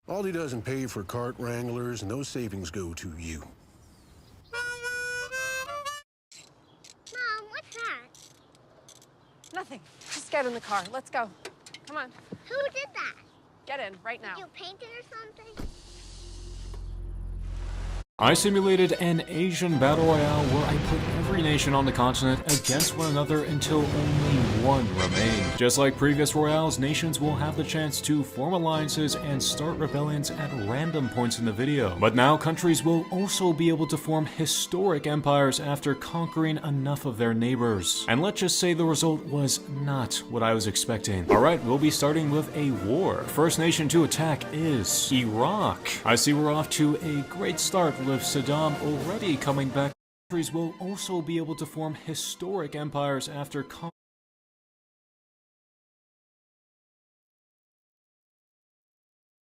Aldi doesn't pay for cart wranglers, and those savings go to you. Mom, what's that? Nothing. Just get in the car. Let's go. Come on. Who did that? Get in right now. Did you paint it or something? I simulated an Asian battle royale where I put every nation on the continent against one another until only one remained. Just like previous royales, nations will have the chance to form alliances and start rebellions at random points in the video. But now countries will also be able to form historic empires after conquering enough of their neighbors. And let's just say the result was not what I was expecting. Alright, we'll be starting with a war. First nation to attack is Iraq. I see we're off to a great start with Saddam already coming back. Countries will also be able to form historic empires after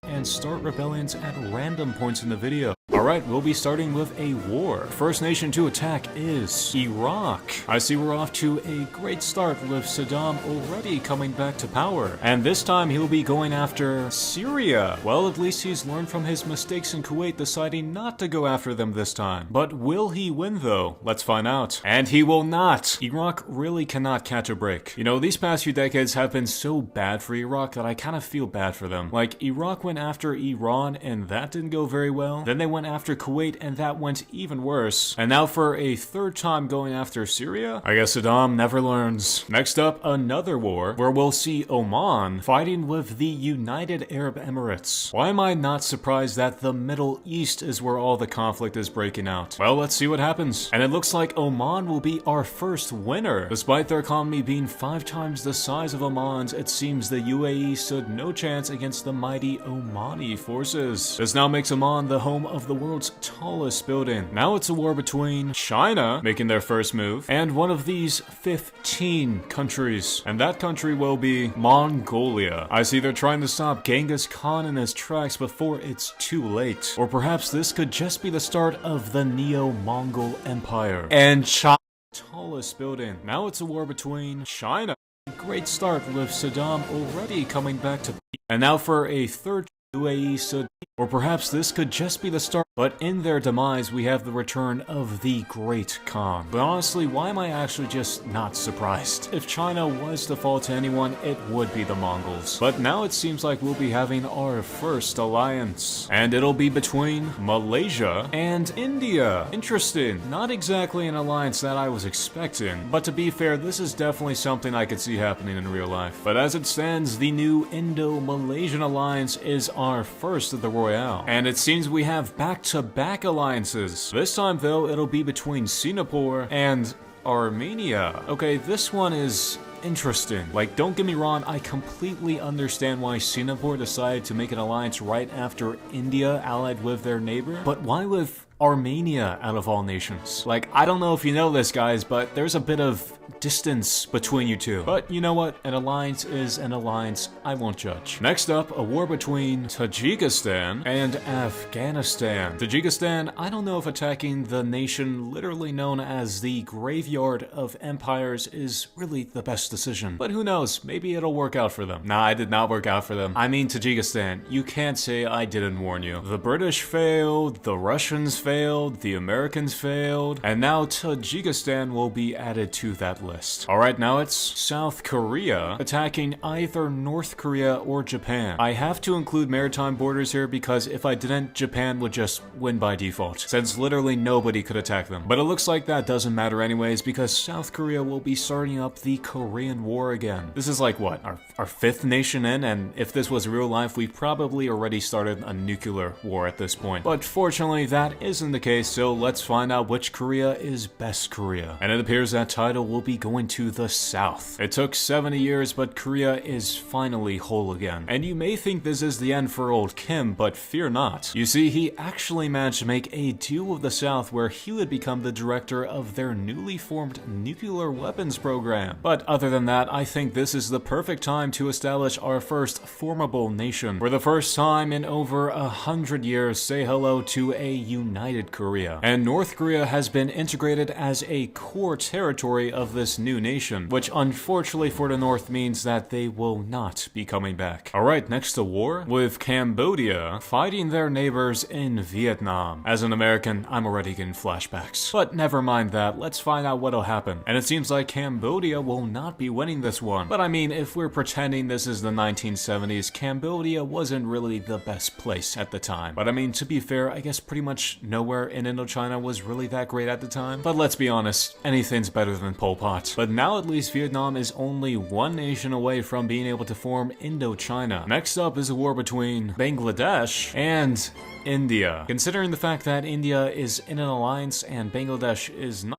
and start rebellions at random points in the video. Alright, we'll be starting with a war. First nation to attack is Iraq. I see we're off to a great start with Saddam already coming back to power. And this time he'll be going after Syria. Well, at least he's learned from his mistakes in Kuwait, deciding not to go after them this time. But will he win though? Let's find out. And he will not. Iraq really cannot catch a break. You know, these past few decades have been so bad for Iraq that I kind of feel bad for them. Like, Iraq went after Iran and that didn't go very well. Then they went after Kuwait and that went even worse. And now for a third time going after Syria? I guess Saddam never learns. Next up, another war where we'll see Oman fighting with the United Arab Emirates. Why am I not surprised that the Middle East is where all the conflict is breaking out? Well, let's see what happens. And it looks like Oman will be our first winner. Despite their economy being 5 times the size of Oman's, it seems the UAE stood no chance against the mighty Omani forces. This now makes Oman the home of the world's tallest building. Now it's a war between China, making their first move, and one of these 15 countries. And that country will be Mongolia. I see they're trying to stop Genghis Khan in his tracks before it's too late. Or perhaps this could just be the start of the Neo-Mongol Empire. And China, tallest building. Now it's a war between China. Great start with Saddam already coming back to. And now for a third UAE stood. Or perhaps this could just be the start. But in their demise, we have the return of the Great Khan. But honestly, why am I actually just not surprised? If China was to fall to anyone, it would be the Mongols. But now it seems like we'll be having our first alliance. And it'll be between Malaysia and India. Interesting. Not exactly an alliance that I was expecting. But to be fair, this is definitely something I could see happening in real life. But as it stands, the new Indo-Malaysian alliance is our first of the Royale. And it seems we have back-to-back alliances. This time though, it'll be between Singapore and Armenia. Okay, this one is interesting. Like, don't get me wrong, I completely understand why Singapore decided to make an alliance right after India allied with their neighbor, but why with Armenia out of all nations? Like, I don't know if you know this, guys, but there's a bit of distance between you two. But you know what? An alliance is an alliance. I won't judge. Next up, a war between Tajikistan and Afghanistan. Tajikistan, I don't know if attacking the nation literally known as the graveyard of empires is really the best decision. But who knows? Maybe it'll work out for them. Nah, it did not work out for them. I mean, Tajikistan, you can't say I didn't warn you. The British failed, the Russians failed, the Americans failed, and now Tajikistan will be added to that list. Alright, now it's South Korea attacking either North Korea or Japan. I have to include maritime borders here because if I didn't, Japan would just win by default, since literally nobody could attack them. But it looks like that doesn't matter anyways because South Korea will be starting up the Korean War again. This is like what, our fifth nation in, and if this was real life, we probably already started a nuclear war at this point. But fortunately, that isn't the case, so let's find out which Korea is best Korea. And it appears that title will be going to the South. It took 70 years, but Korea is finally whole again. And you may think this is the end for old Kim, but fear not. You see, he actually managed to make a deal with the South where he would become the director of their newly formed nuclear weapons program. But other than that, I think this is the perfect time to establish our first formidable nation. For the first time in over 100 years, say hello to a united Korea. And North Korea has been integrated as a core territory of this this new nation, which unfortunately for the North means that they will not be coming back. Alright, next to war, with Cambodia fighting their neighbors in Vietnam. As an American, I'm already getting flashbacks. But never mind that, let's find out what'll happen. And it seems like Cambodia will not be winning this one. But I mean, if we're pretending this is the 1970s, Cambodia wasn't really the best place at the time. But I mean, to be fair, I guess pretty much nowhere in Indochina was really that great at the time. But let's be honest, anything's better than Pol Pot. But now at least Vietnam is only one nation away from being able to form Indochina. Next up is a war between Bangladesh and India. Considering the fact that India is in an alliance and Bangladesh is not,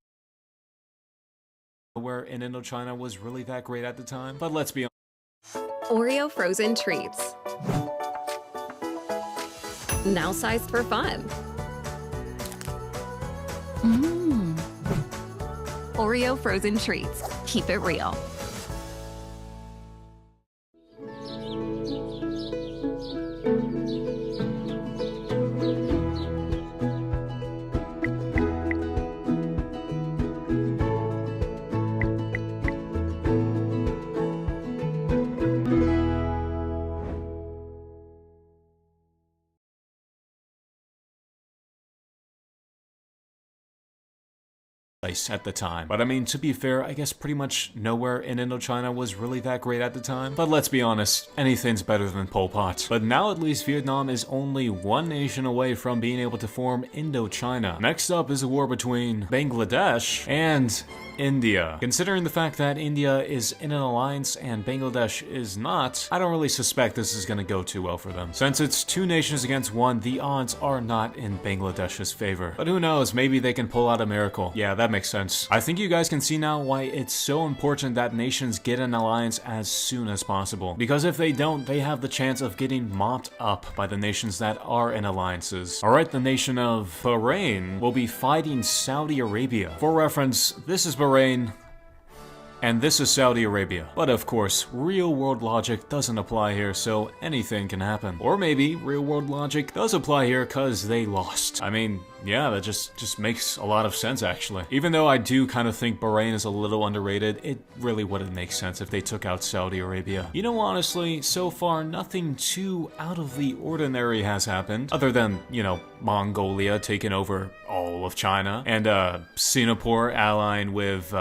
where in Indochina was really that great at the time. But let's be honest. Oreo frozen treats. Now sized for fun. Oreo frozen treats. Keep it real. At the time. But I mean, to be fair, I guess pretty much nowhere in Indochina was really that great at the time. But let's be honest, anything's better than Pol Pot. But now at least Vietnam is only one nation away from being able to form Indochina. Next up is a war between Bangladesh and India. Considering the fact that India is in an alliance and Bangladesh is not, I don't really suspect this is gonna go too well for them. Since it's two nations against one, the odds are not in Bangladesh's favor. But who knows, maybe they can pull out a miracle. Yeah, that makes sense. I think you guys can see now why it's so important that nations get an alliance as soon as possible. Because if they don't, they have the chance of getting mopped up by the nations that are in alliances. Alright, the nation of Bahrain will be fighting Saudi Arabia. For reference, this is Bahrain, and this is Saudi Arabia. But of course, real-world logic doesn't apply here, so anything can happen. Or maybe real-world logic does apply here because they lost. I mean, yeah, that just makes a lot of sense, actually. Even though I do kind of think Bahrain is a little underrated, it really wouldn't make sense if they took out Saudi Arabia. You know, honestly, so far, nothing too out of the ordinary has happened, other than, you know, Mongolia taking over all of China, and Singapore allying with,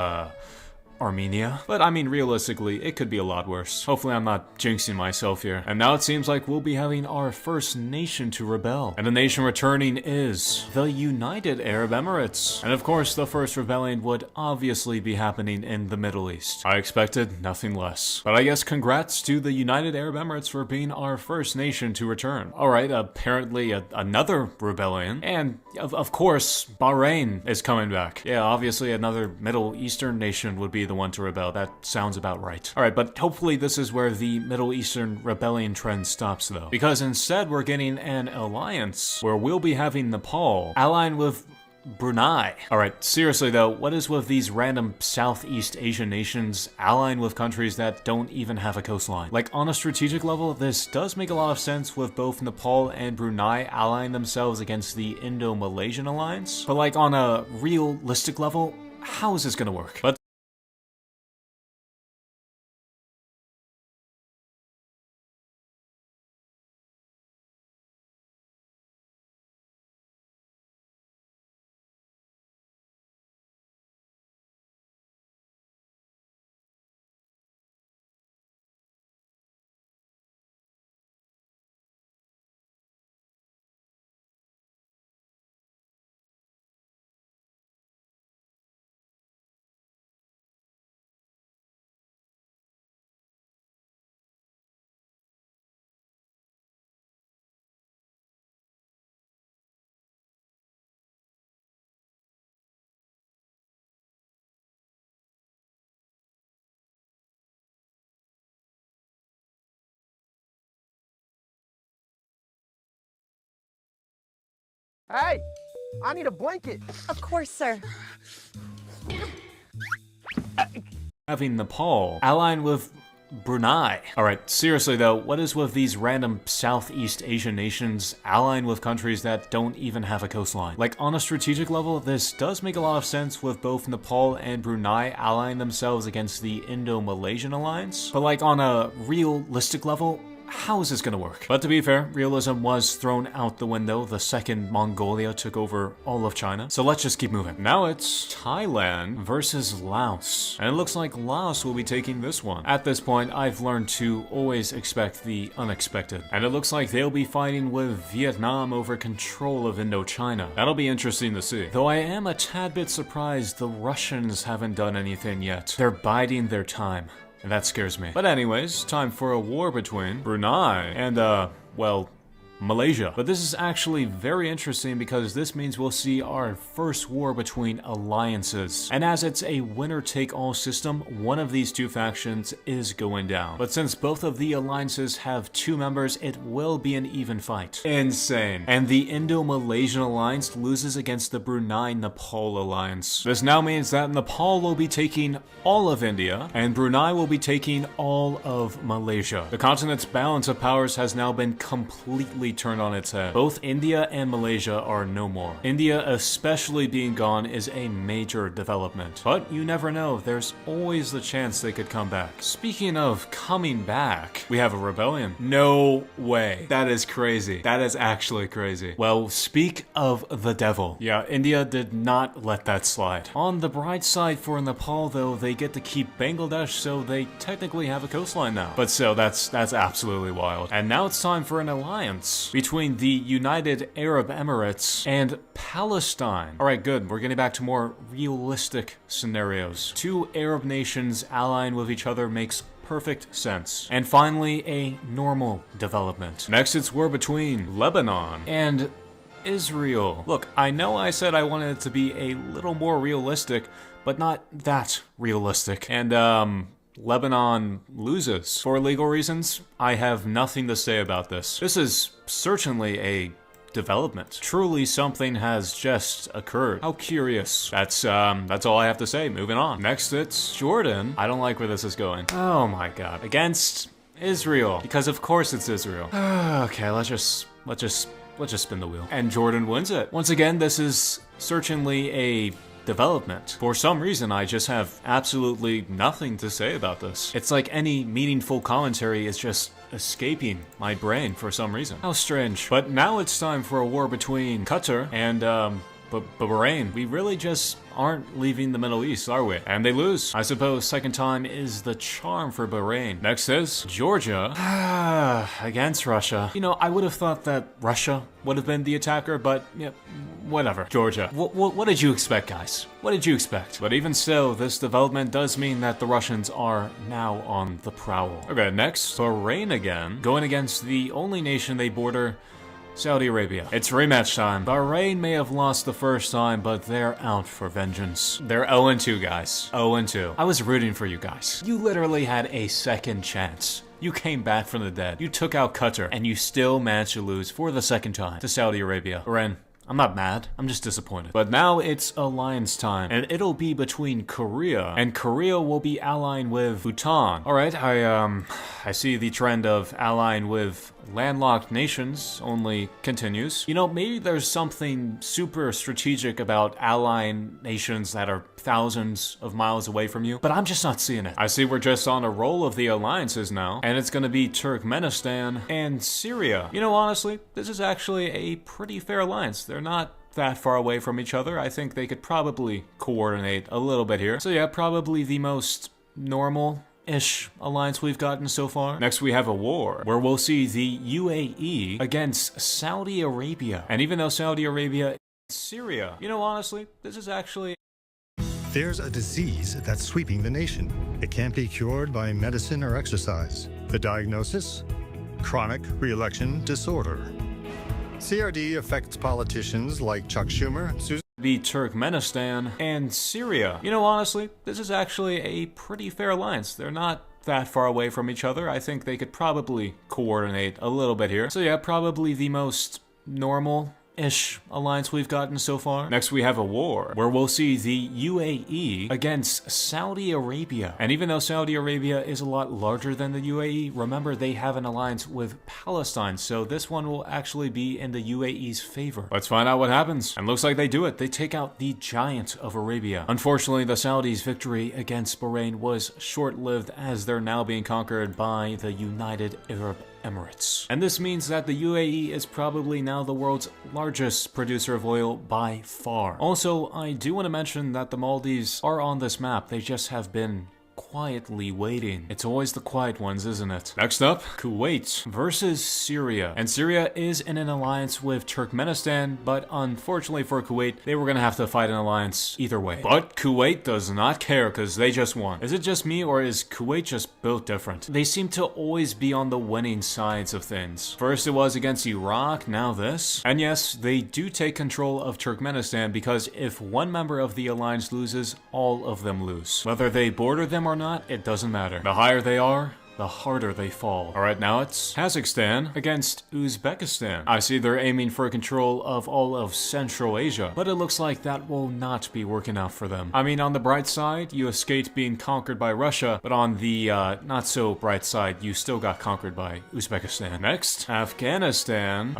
Armenia. But I mean, realistically, it could be a lot worse. Hopefully I'm not jinxing myself here. And now it seems like we'll be having our first nation to rebel. And the nation returning is the United Arab Emirates. And of course, the first rebellion would obviously be happening in the Middle East. I expected nothing less. But I guess congrats to the United Arab Emirates for being our first nation to return. Alright, apparently another rebellion. And of course, Bahrain is coming back. Yeah, obviously another Middle Eastern nation would be the one to rebel. That sounds about right. Alright, but hopefully this is where the Middle Eastern rebellion trend stops though. Because instead we're getting an alliance where we'll be having Nepal allying with Brunei. Alright, seriously though, what is with these random Southeast Asian nations allying with countries that don't even have a coastline? Like, on a strategic level, this does make a lot of sense with both Nepal and Brunei allying themselves against the Indo-Malaysian alliance. But like, on a realistic level, how is this gonna work? But Hey, I need a blanket. Of course, sir. having Nepal allying with Brunei. Alright, seriously though, what is with these random Southeast Asian nations allying with countries that don't even have a coastline? Like, on a strategic level, this does make a lot of sense with both Nepal and Brunei allying themselves against the Indo-Malaysian alliance, but like on a realistic level, how is this gonna work? But to be fair, realism was thrown out the window the second Mongolia took over all of China. So let's just keep moving. Now it's Thailand versus Laos. And it looks like Laos will be taking this one. At this point, I've learned to always expect the unexpected. And it looks like they'll be fighting with Vietnam over control of Indochina. That'll be interesting to see. Though I am a tad bit surprised the Russians haven't done anything yet. They're biding their time. And that scares me. But anyways, time for a war between Brunei and, well, Malaysia. But this is actually very interesting because this means we'll see our first war between alliances. And as it's a winner-take-all system, one of these two factions is going down. But since both of the alliances have 2 members, it will be an even fight. Insane. And the Indo-Malaysian alliance loses against the Brunei-Nepal alliance. This now means that Nepal will be taking all of India, and Brunei will be taking all of Malaysia. The continent's balance of powers has now been completely turned on its head. Both India and Malaysia are no more. India especially being gone is a major development. But you never know, there's always the chance they could come back. Speaking of coming back, we have a rebellion. No way. That is crazy. That is actually crazy. Well, speak of the devil. Yeah, India did not let that slide. On the bright side for Nepal though, they get to keep Bangladesh, so they technically have a coastline now. But still, that's absolutely wild. And now it's time for an alliance between the United Arab Emirates and Palestine. Alright, good. We're getting back to more realistic scenarios. 2 Arab nations allying with each other makes perfect sense. And finally, a normal development. Next, it's war between Lebanon and Israel. Look, I know I said I wanted it to be a little more realistic, but not that realistic. And, Lebanon loses. For legal reasons, I have nothing to say about this. This is certainly a development. Truly something has just occurred. How curious. That's all I have to say. Moving on. Next, it's Jordan. I don't like where this is going. Oh my god. Against Israel. Because of course it's Israel. Okay, let's just spin the wheel. And Jordan wins it. Once again, this is certainly a development. For some reason, I just have absolutely nothing to say about this. It's like any meaningful commentary is just escaping my brain for some reason. How strange. But now it's time for a war between Qatar and, Bahrain. We really just aren't leaving the Middle East, are we? And they lose. I suppose second time is the charm for Bahrain. Next is Georgia against Russia. You know, I would have thought that Russia would have been the attacker, but yeah, whatever. Georgia. What did you expect, guys? What did you expect? But even so, this development does mean that the Russians are now on the prowl. Okay, next, Bahrain again, going against the only nation they border, Saudi Arabia. It's rematch time. Bahrain may have lost the first time, but they're out for vengeance. They're 0-2, guys. 0-2. I was rooting for you guys. You literally had a second chance. You came back from the dead. You took out Qatar, and you still managed to lose for the second time to Saudi Arabia. Bahrain, I'm not mad, I'm just disappointed. But now it's alliance time, and it'll be between Korea, and Korea will be allying with Bhutan. Alright, I see the trend of allying with landlocked nations only continues. You know, maybe there's something super strategic about allying nations that are thousands of miles away from you, but I'm just not seeing it. I see we're just on a roll of the alliances now, and it's gonna be Turkmenistan and Syria. You know, honestly, this is actually a pretty fair alliance. They're not that far away from each other. I think they could probably coordinate a little bit here. So yeah, probably the most normal-ish alliance we've gotten so far. Next, we have a war where we'll see the UAE against Saudi Arabia. And even though Saudi Arabia is Syria, you know, honestly, this is actually... There's a disease that's sweeping the nation. It can't be cured by medicine or exercise. The diagnosis? Chronic re-election disorder. CRD affects politicians like Chuck Schumer, Susan the Turkmenistan and Syria. You know, honestly, this is actually a pretty fair alliance. They're not that far away from each other. I think they could probably coordinate a little bit here. So yeah, probably the most normal ish alliance we've gotten so far. Next, we have a war where we'll see the UAE against Saudi Arabia. And even though Saudi Arabia is a lot larger than the UAE, remember they have an alliance with Palestine, so this one will actually be in the UAE's favor. Let's find out what happens. And looks like they do it. They take out the giant of Arabia. Unfortunately, the Saudis' victory against Bahrain was short-lived, as they're now being conquered by the United Arab Emirates. And this means that the UAE is probably now the world's largest producer of oil by far. Also, I do want to mention that the Maldives are on this map. They just have been quietly waiting. It's always the quiet ones, isn't it? Next up, Kuwait versus Syria. And Syria is in an alliance with Turkmenistan, but unfortunately for Kuwait, they were gonna have to fight an alliance either way. But Kuwait does not care because they just won. Is it just me, or is Kuwait just built different? They seem to always be on the winning sides of things. First it was against Iraq, now this. And yes, they do take control of Turkmenistan because if one member of the alliance loses, all of them lose. Whether they border them or not, it doesn't matter. The higher they are, the harder they fall. Alright, now it's Kazakhstan against Uzbekistan. I see they're aiming for control of all of Central Asia, but it looks like that will not be working out for them. I mean, on the bright side, you escaped being conquered by Russia, but on the not so bright side, you still got conquered by Uzbekistan. Next, Afghanistan.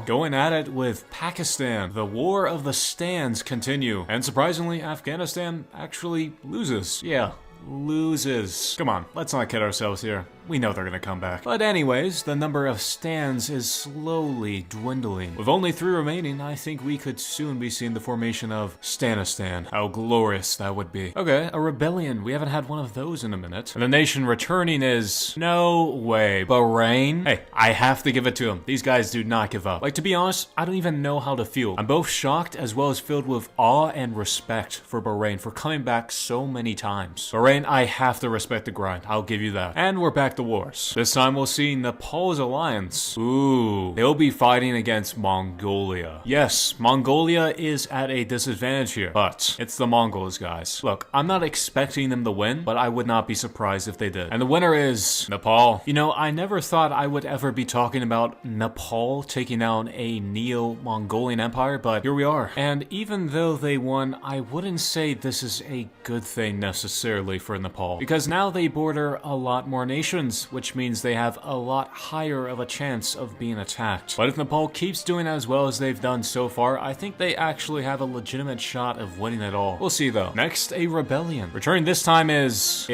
Going at it with Pakistan. The war of the stands continue, and surprisingly, Afghanistan actually loses. Yeah, loses. Come on, let's not kid ourselves here. We know they're gonna come back. But anyways, the number of stands is slowly dwindling. With only 3 remaining, I think we could soon be seeing the formation of Stanistan. How glorious that would be. Okay, a rebellion. We haven't had one of those in a minute. And the nation returning is... no way. Bahrain? Hey, I have to give it to them. These guys do not give up. Like, to be honest, I don't even know how to feel. I'm both shocked as well as filled with awe and respect for Bahrain for coming back so many times. Bahrain, I have to respect the grind. I'll give you that. And we're back to wars. This time we'll see Nepal's alliance. Ooh, they'll be fighting against Mongolia. Yes, Mongolia is at a disadvantage here, but it's the Mongols, guys. Look, I'm not expecting them to win, but I would not be surprised if they did. And the winner is Nepal. You know, I never thought I would ever be talking about Nepal taking down a Neo-Mongolian empire, but here we are. And even though they won, I wouldn't say this is a good thing necessarily for Nepal, because now they border a lot more nations, which means they have a lot higher of a chance of being attacked. But if Nepal keeps doing as well as they've done so far, I think they actually have a legitimate shot of winning it all. We'll see though. Next, a rebellion. Returning this time is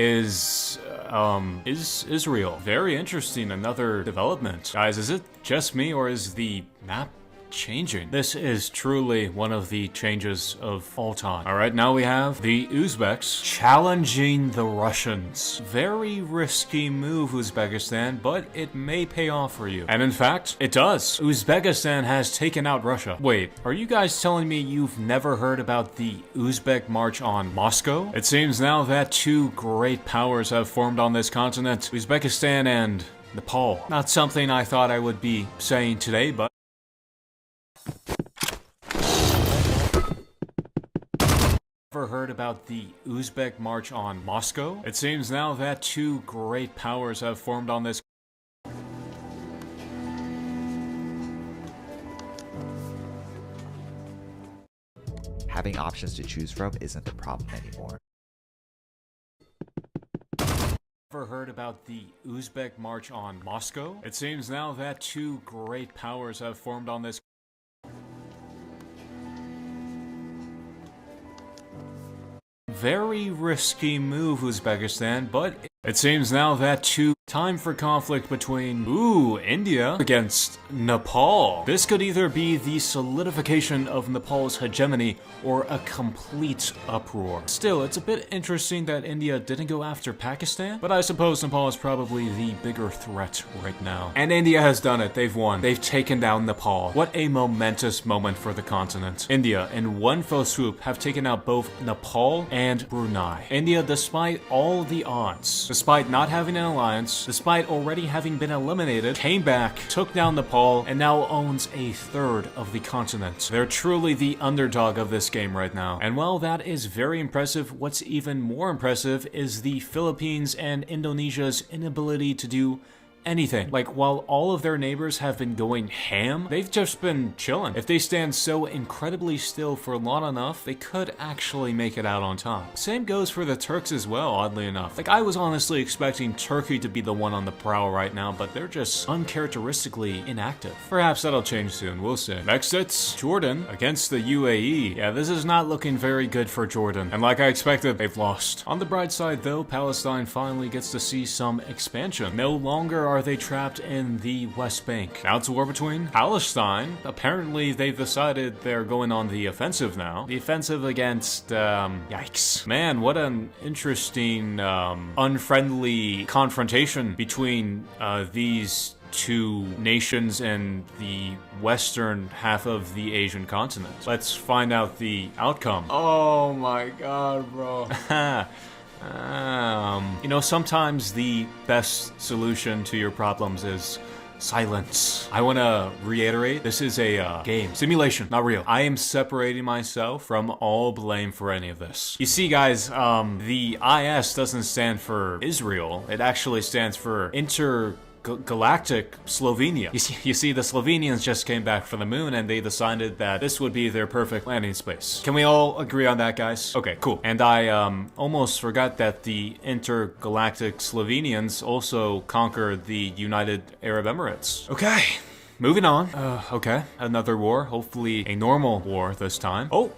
Israel. Very interesting, another development. Guys, is it just me, or is the map changing? This is truly one of the changes of all time. Alright, now we have the Uzbeks challenging the Russians. Very risky move, Uzbekistan, but it may pay off for you. And in fact, it does. Uzbekistan has taken out Russia. Wait, are you guys telling me you've never heard about the Uzbek March on Moscow? It seems now that 2 great powers have formed on this continent, Uzbekistan and Nepal. Not something I thought I would be saying today, but ever heard about the Uzbek March on Moscow? It seems now that 2 great powers have formed on this. Having options to choose from isn't the problem anymore. Ever heard about the Uzbek March on Moscow? It seems now that 2 great powers have formed on this. Very risky move, Uzbekistan, but it seems now that 2 time for conflict between, India against Nepal. This could either be the solidification of Nepal's hegemony or a complete uproar. Still, it's a bit interesting that India didn't go after Pakistan, but I suppose Nepal is probably the bigger threat right now. And India has done it. They've won. They've taken down Nepal. What a momentous moment for the continent. India, in one fell swoop, have taken out both Nepal and Brunei. India, despite all the odds, despite not having an alliance, despite already having been eliminated, came back, took down Nepal, and now owns a third of the continent. They're truly the underdog of this game right now. And while that is very impressive, what's even more impressive is the Philippines and Indonesia's inability to do anything. Like, while all of their neighbors have been going ham, they've just been chilling. If they stand so incredibly still for long enough, they could actually make it out on top. Same goes for the Turks as well, oddly enough. Like, I was honestly expecting Turkey to be the one on the prowl right now, but they're just uncharacteristically inactive. Perhaps that'll change soon, we'll see. Next, it's Jordan against the UAE. Yeah, this is not looking very good for Jordan. And like I expected, they've lost. On the bright side though, Palestine finally gets to see some expansion. No longer are they trapped in the West Bank. Now it's a war between Palestine. Apparently they've decided they're going on the offensive now. The offensive against, yikes. Man, what an interesting, unfriendly confrontation between, these two nations in the western half of the Asian continent. Let's find out the outcome. Oh my god, bro. You know, sometimes the best solution to your problems is silence. I want to reiterate, this is a game. Simulation, not real. I am separating myself from all blame for any of this. You see, guys, the IS doesn't stand for Israel. It actually stands for Intergalactic Slovenia. You see, the Slovenians just came back from the moon and they decided that this would be their perfect landing space. Can we all agree on that, guys? Okay, cool. And I almost forgot that the Intergalactic Slovenians also conquered the United Arab Emirates. Okay. Moving on. Okay. Another war. Hopefully a normal war this time. Oh,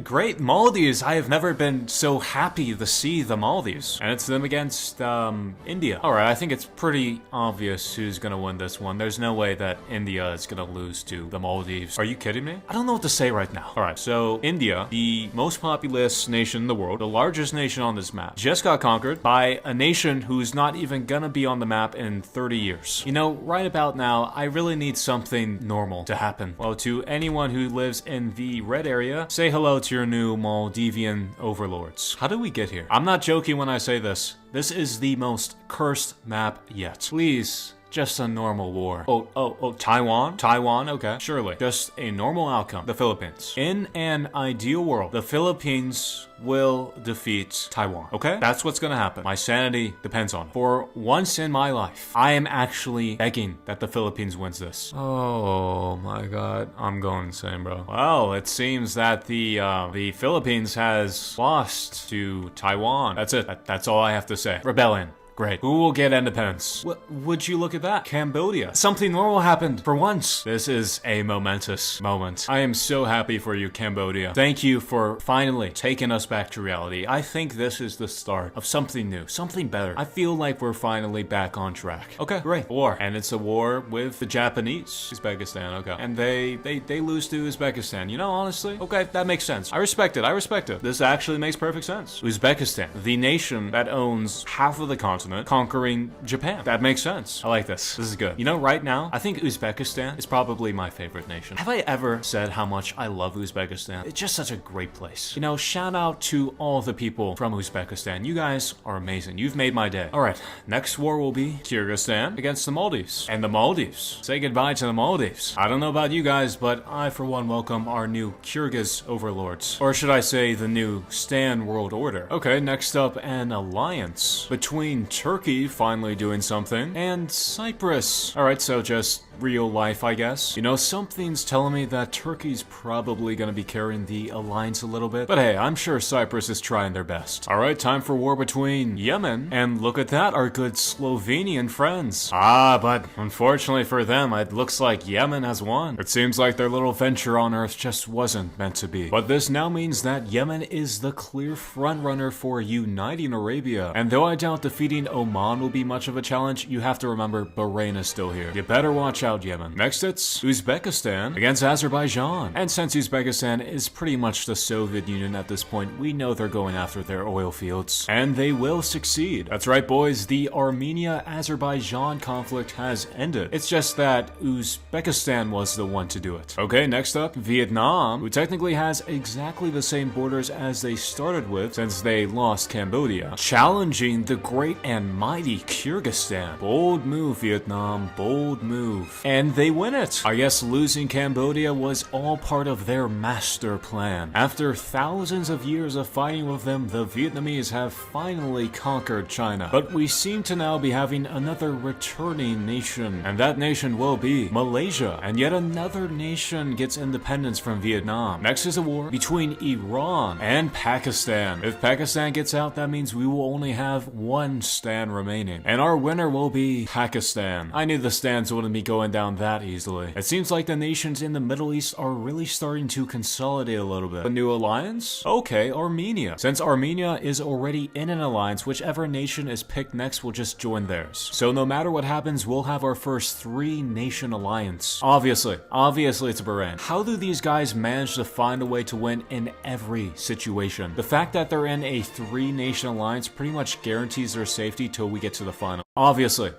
great. Maldives. I have never been so happy to see the Maldives. And it's them against, India. Alright, I think it's pretty obvious who's gonna win this one. There's no way that India is gonna lose to the Maldives. Are you kidding me? I don't know what to say right now. Alright, so India, the most populous nation in the world, the largest nation on this map, just got conquered by a nation who's not even gonna be on the map in 30 years. You know, right about now, I really need something normal to happen. Well, to anyone who lives in the red area, say hello to your new Maldivian overlords. How did we get here? I'm not joking when I say this. This is the most cursed map yet. Please, just a normal war. Oh, Taiwan? Taiwan, okay. Surely. Just a normal outcome. The Philippines. In an ideal world, the Philippines will defeat Taiwan, okay? That's what's gonna happen. My sanity depends on it. For once in my life, I am actually begging that the Philippines wins this. Oh my god, I'm going insane, bro. Well, it seems that the Philippines has lost to Taiwan. That's it. That's all I have to say. Rebellion. Great. Who will get independence? Would you look at that? Cambodia. Something normal happened for once. This is a momentous moment. I am so happy for you, Cambodia. Thank you for finally taking us back to reality. I think this is the start of something new, something better. I feel like we're finally back on track. Okay, great. War. And it's a war with the Japanese. Uzbekistan, okay. And they lose to Uzbekistan. You know, honestly, okay, that makes sense. I respect it. I respect it. This actually makes perfect sense. Uzbekistan, the nation that owns half of the continent, conquering Japan. That makes sense. I like this. This is good. You know, right now, I think Uzbekistan is probably my favorite nation. Have I ever said how much I love Uzbekistan? It's just such a great place. You know, shout out to all the people from Uzbekistan. You guys are amazing. You've made my day. All right, next war will be Kyrgyzstan against the Maldives. And the Maldives. Say goodbye to the Maldives. I don't know about you guys, but I, for one, welcome our new Kyrgyz overlords. Or should I say the new Stan World Order. Okay, next up, an alliance between Turkey finally doing something, and Cyprus. Alright, so just real life, I guess. You know, something's telling me that Turkey's probably gonna be carrying the alliance a little bit. But hey, I'm sure Cyprus is trying their best. Alright, time for war between Yemen, and look at that, our good Slovenian friends. Ah, but unfortunately for them, it looks like Yemen has won. It seems like their little venture on Earth just wasn't meant to be. But this now means that Yemen is the clear frontrunner for uniting Arabia. And though I doubt defeating Oman will be much of a challenge, you have to remember Bahrain is still here. You better watch out, Yemen. Next, it's Uzbekistan against Azerbaijan. And since Uzbekistan is pretty much the Soviet Union at this point, we know they're going after their oil fields. And they will succeed. That's right, boys. The Armenia-Azerbaijan conflict has ended. It's just that Uzbekistan was the one to do it. Okay, next up, Vietnam, who technically has exactly the same borders as they started with since they lost Cambodia, challenging the great and mighty Kyrgyzstan. Bold move, Vietnam. Bold move. off. And they win it. I guess losing Cambodia was all part of their master plan. After thousands of years of fighting with them, the Vietnamese have finally conquered China. But we seem to now be having another returning nation, and that nation will be Malaysia. And yet another nation gets independence from Vietnam. Next is a war between Iran and Pakistan. If Pakistan gets out, that means we will only have one stand remaining, and our winner will be Pakistan. I knew the stands wouldn't be going down that easily. It seems like the nations in the Middle East are really starting to consolidate a little bit. A new alliance? Okay, Armenia. Since Armenia is already in an alliance, whichever nation is picked next will just join theirs. So no matter what happens, we'll have our first 3-nation alliance. Obviously it's Bahrain. How do these guys manage to find a way to win in every situation? The fact that they're in a 3-nation alliance pretty much guarantees their safety till we get to the final. Obviously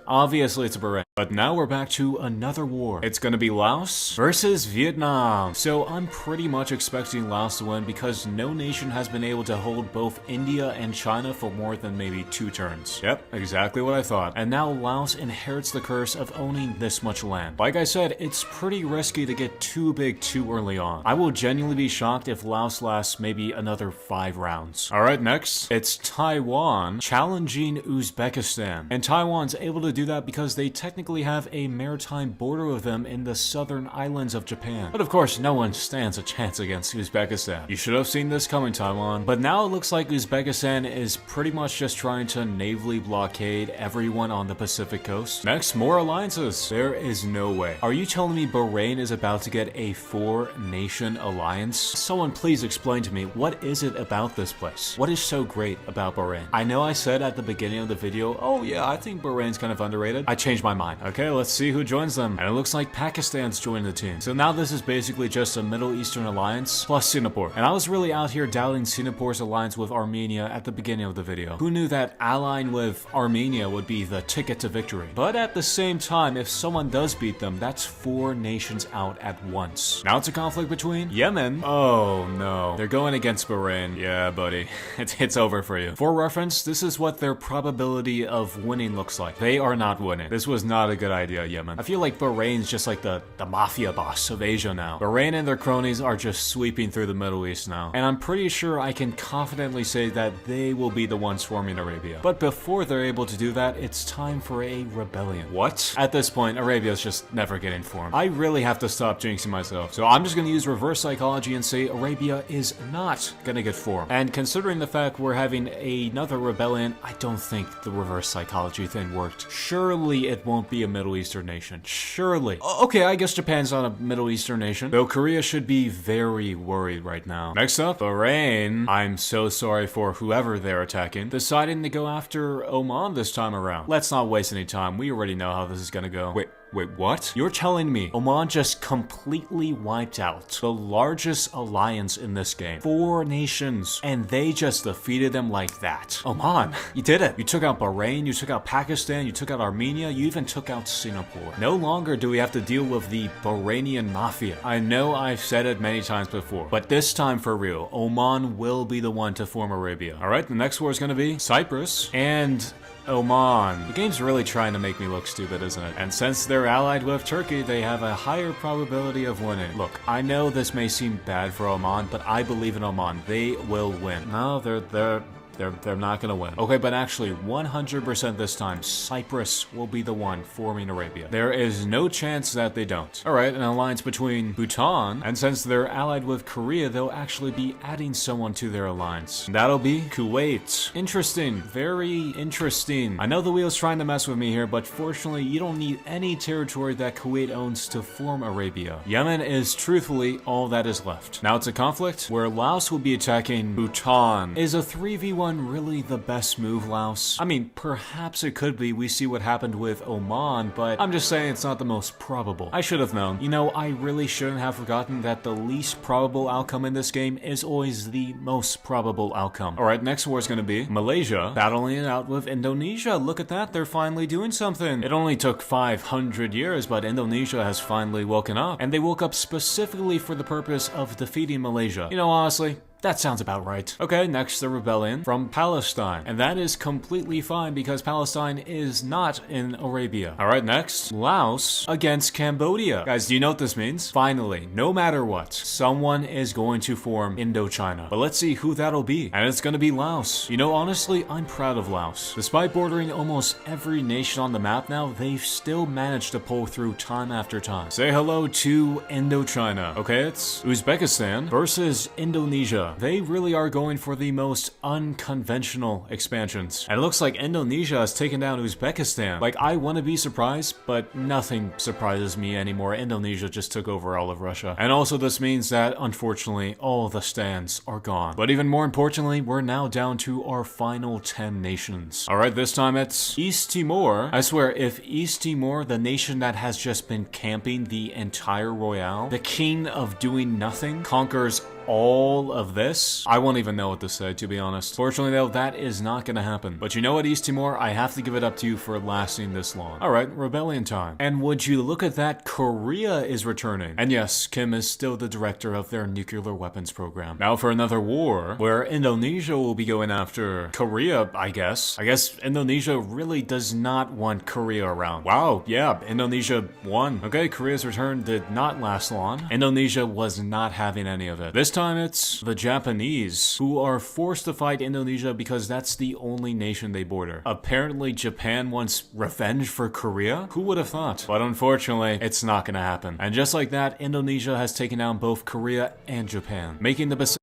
it's Bahrain. But now we're back to another war. It's gonna be Laos versus Vietnam. So I'm pretty much expecting Laos to win because no nation has been able to hold both India and China for more than maybe 2 turns. Yep, exactly what I thought. And now Laos inherits the curse of owning this much land. Like I said, it's pretty risky to get too big too early on. I will genuinely be shocked if Laos lasts maybe another 5 rounds. Alright, next, it's Taiwan challenging Uzbekistan. And Taiwan's able to do that because they technically have a maritime border with them in the southern islands of Japan. But of course, no one stands a chance against Uzbekistan. You should have seen this coming, Taiwan. But now it looks like Uzbekistan is pretty much just trying to navally blockade everyone on the Pacific coast. Next, more alliances. There is no way. Are you telling me Bahrain is about to get a 4-nation alliance? Someone please explain to me, what is it about this place? What is so great about Bahrain? I know I said at the beginning of the video, oh yeah, I think Bahrain's kind of underrated. I changed my mind. Okay, let's see who joins them. And it looks like Pakistan's joining the team. So now this is basically just a Middle Eastern alliance plus Singapore. And I was really out here doubting Singapore's alliance with Armenia at the beginning of the video. Who knew that allying with Armenia would be the ticket to victory? But at the same time, if someone does beat them, that's 4 nations out at once. Now it's a conflict between Yemen. Oh no, they're going against Bahrain. Yeah, buddy, it's over for you. For reference, this is what their probability of winning looks like. They are not winning. This was not a good idea, Yemen. I feel like Bahrain's just like the mafia boss of Asia now. Bahrain and their cronies are just sweeping through the Middle East now. And I'm pretty sure I can confidently say that they will be the ones forming Arabia. But before they're able to do that, it's time for a rebellion. What? At this point, Arabia's just never getting formed. I really have to stop jinxing myself. So I'm just gonna use reverse psychology and say Arabia is not gonna get formed. And considering the fact we're having another rebellion, I don't think the reverse psychology thing worked. Surely it won't be a Middle Eastern nation. Surely. Okay, I guess Japan's not a Middle Eastern nation, though Korea should be very worried right now. Next up, Bahrain. I'm so sorry for whoever they're attacking, deciding to go after Oman this time around. Let's not waste any time. We already know how this is gonna go. Wait, what? You're telling me Oman just completely wiped out the largest alliance in this game? 4 nations, and they just defeated them like that. Oman, you did it. You took out Bahrain, you took out Pakistan, you took out Armenia, you even took out Singapore. No longer do we have to deal with the Bahrainian mafia. I know I've said it many times before, but this time for real, Oman will be the one to form Arabia. Alright, the next war is gonna be Cyprus and Oman. The game's really trying to make me look stupid, isn't it? And since they're allied with Turkey, they have a higher probability of winning. Look, I know this may seem bad for Oman, but I believe in Oman. They will win. No, they're not gonna win. Okay, but actually, 100% this time, Cyprus will be the one forming Arabia. There is no chance that they don't. Alright, an alliance between Bhutan, and since they're allied with Korea, they'll actually be adding someone to their alliance. And that'll be Kuwait. Interesting. Very interesting. I know the wheel's trying to mess with me here, but fortunately, you don't need any territory that Kuwait owns to form Arabia. Yemen is truthfully all that is left. Now it's a conflict where Laos will be attacking Bhutan. Is a 3v1 really the best move, Laos? I mean, perhaps it could be. We see what happened with Oman, but I'm just saying it's not the most probable. I should have known. You know, I really shouldn't have forgotten that the least probable outcome in this game is always the most probable outcome. Alright, next war is gonna be Malaysia battling it out with Indonesia. Look at that, they're finally doing something. It only took 500 years, but Indonesia has finally woken up. And they woke up specifically for the purpose of defeating Malaysia. You know, honestly, That sounds about right. Okay, next the rebellion from Palestine. And that is completely fine because Palestine is not in Arabia. Alright, next, Laos against Cambodia. Guys, do you know what this means? Finally, no matter what, someone is going to form Indochina. But let's see who that'll be. And it's gonna be Laos. You know, honestly, I'm proud of Laos. Despite bordering almost every nation on the map now, they've still managed to pull through time after time. Say hello to Indochina. Okay, it's Uzbekistan versus Indonesia. They really are going for the most unconventional expansions. And it looks like Indonesia has taken down Uzbekistan. Like, I want to be surprised, but nothing surprises me anymore. Indonesia just took over all of Russia. And also this means that, unfortunately, all the stands are gone. But even more importantly, we're now down to our final 10 nations. Alright, this time it's East Timor. I swear, if East Timor, the nation that has just been camping the entire Royale, the king of doing nothing, conquers all of this, I won't even know what to say, to be honest. Fortunately though, that is not gonna happen. But you know what, East Timor, I have to give it up to you for lasting this long. Alright, rebellion time. And would you look at that, Korea is returning. And yes, Kim is still the director of their nuclear weapons program. Now for another war, where Indonesia will be going after Korea, I guess. I guess Indonesia really does not want Korea around. Wow, yeah, Indonesia won. Okay, Korea's return did not last long. Indonesia was not having any of it. This time it's the Japanese, who are forced to fight Indonesia because that's the only nation they border. Apparently Japan wants revenge for Korea? Who would have thought? But unfortunately, it's not gonna happen. And just like that, Indonesia has taken down both Korea and Japan, making the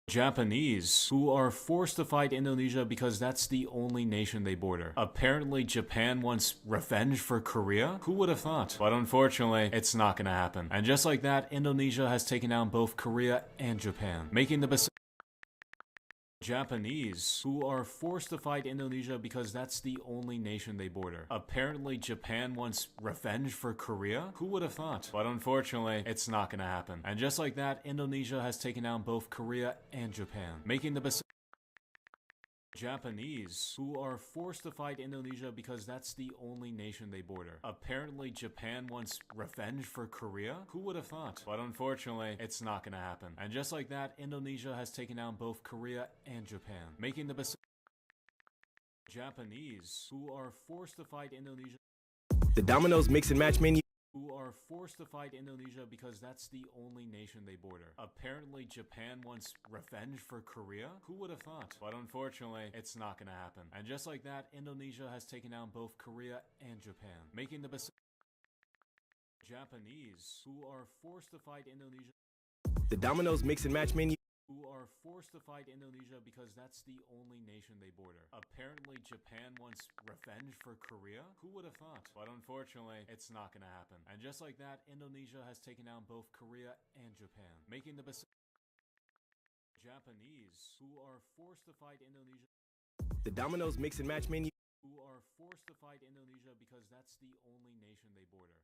Japanese, who are forced to fight Indonesia because that's the only nation they border. Apparently Japan wants revenge for Korea? Who would have thought? But unfortunately, it's not gonna happen. And just like that, Indonesia has taken down both Korea and Japan, making the Japanese, who are forced to fight Indonesia because that's the only nation they border. Apparently Japan wants revenge for Korea? Who would have thought? But unfortunately, it's not gonna happen. And just like that, Indonesia has taken down both Korea and Japan, making the Japanese, who are forced to fight Indonesia because that's the only nation they border. Apparently Japan wants revenge for Korea? Who would have thought? But unfortunately, it's not gonna happen. And just like that, Indonesia has taken down both Korea and Japan, making the Japanese, who are forced to fight Indonesia. The Domino's Mix and Match menu. Who are forced to fight Indonesia because that's the only nation they border. Apparently Japan wants revenge for Korea? Who would have thought? But unfortunately, it's not gonna happen. And just like that, Indonesia has taken down both Korea and Japan, making the Japanese, who are forced to fight Indonesia. The Domino's Mix and Match menu. Who are forced to fight Indonesia because that's the only nation they border. Apparently Japan wants revenge for Korea? Who would have thought? But unfortunately, it's not gonna happen. And just like that, Indonesia has taken down both Korea and Japan, making the Japanese, who are forced to fight Indonesia. The Domino's Mix and Match menu. Who are forced to fight Indonesia because that's the only nation they border.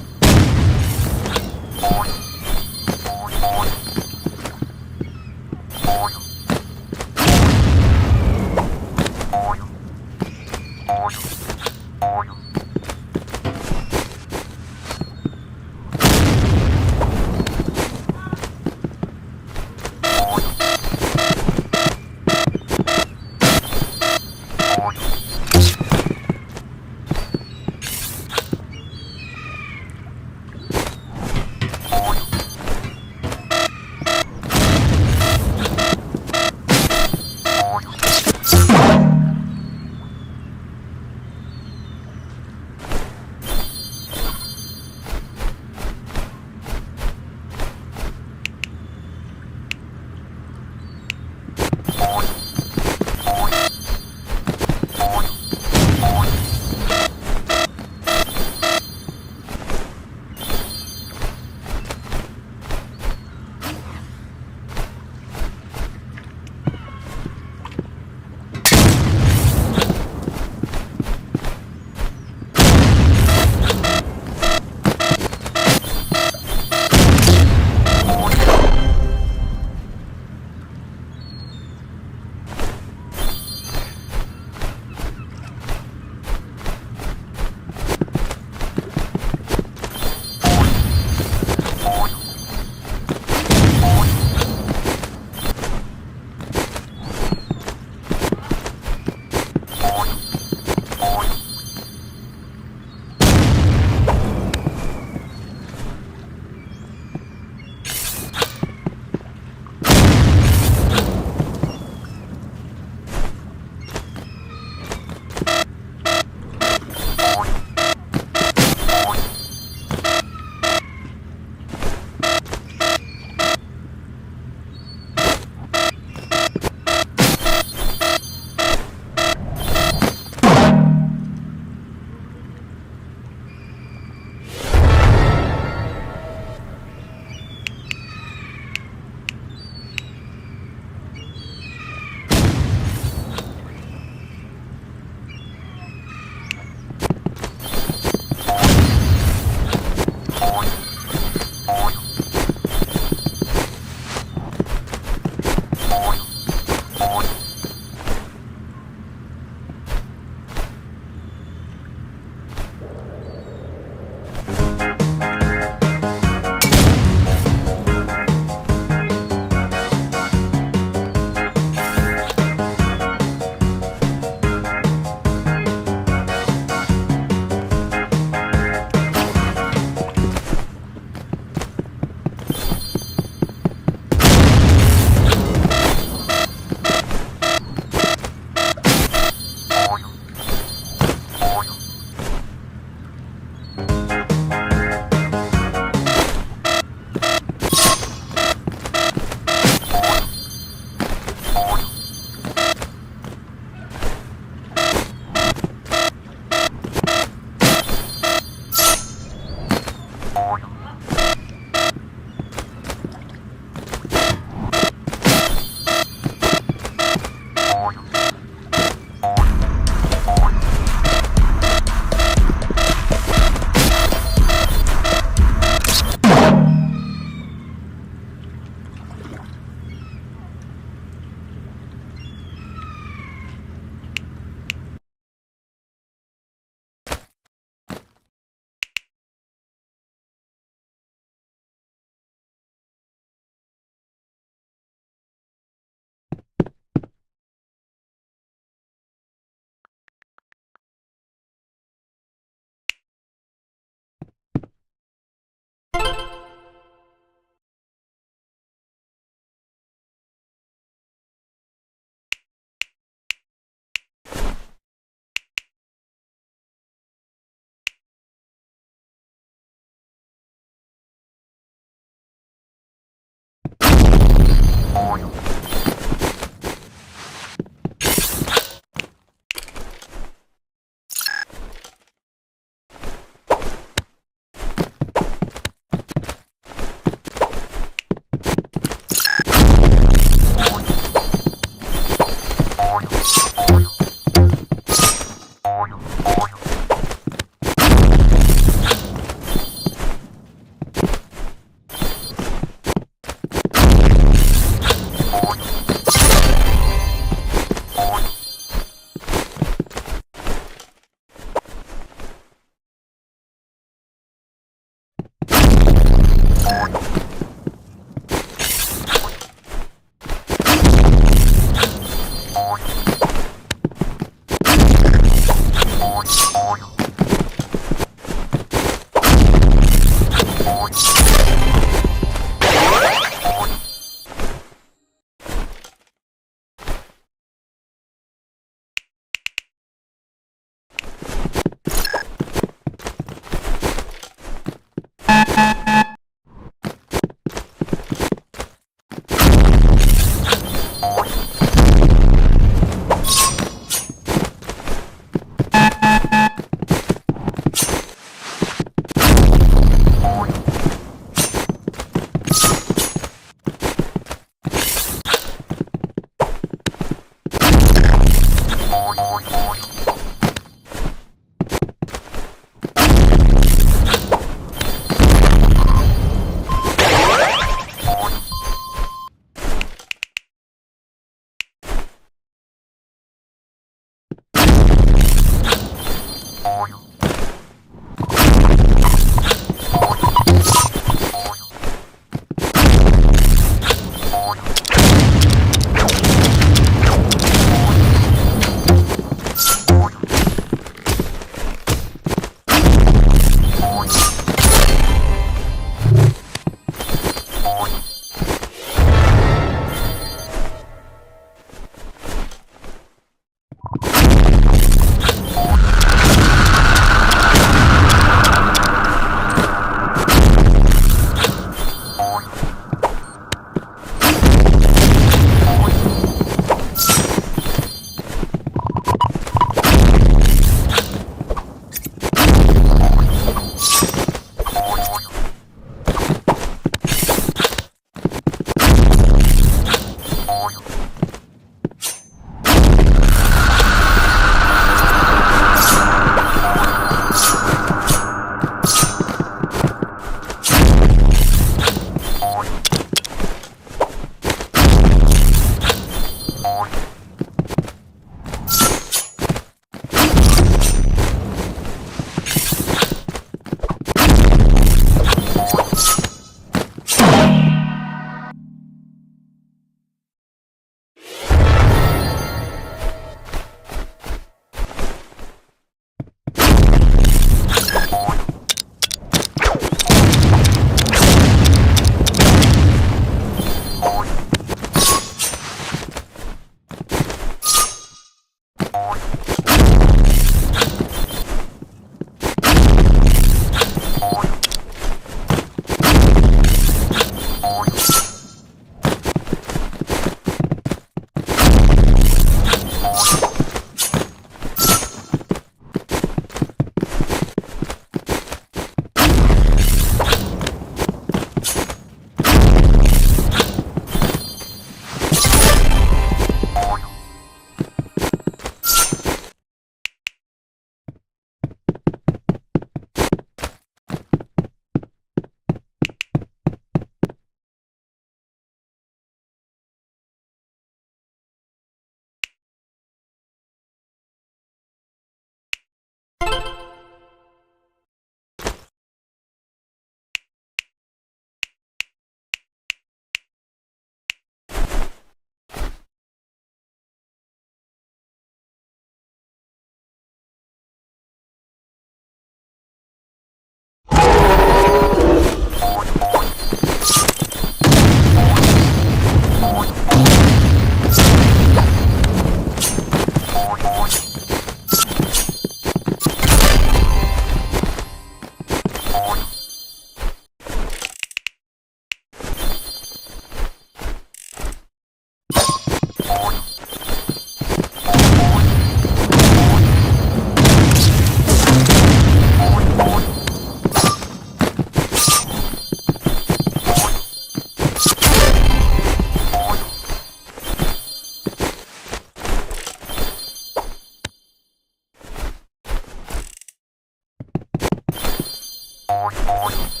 Bye.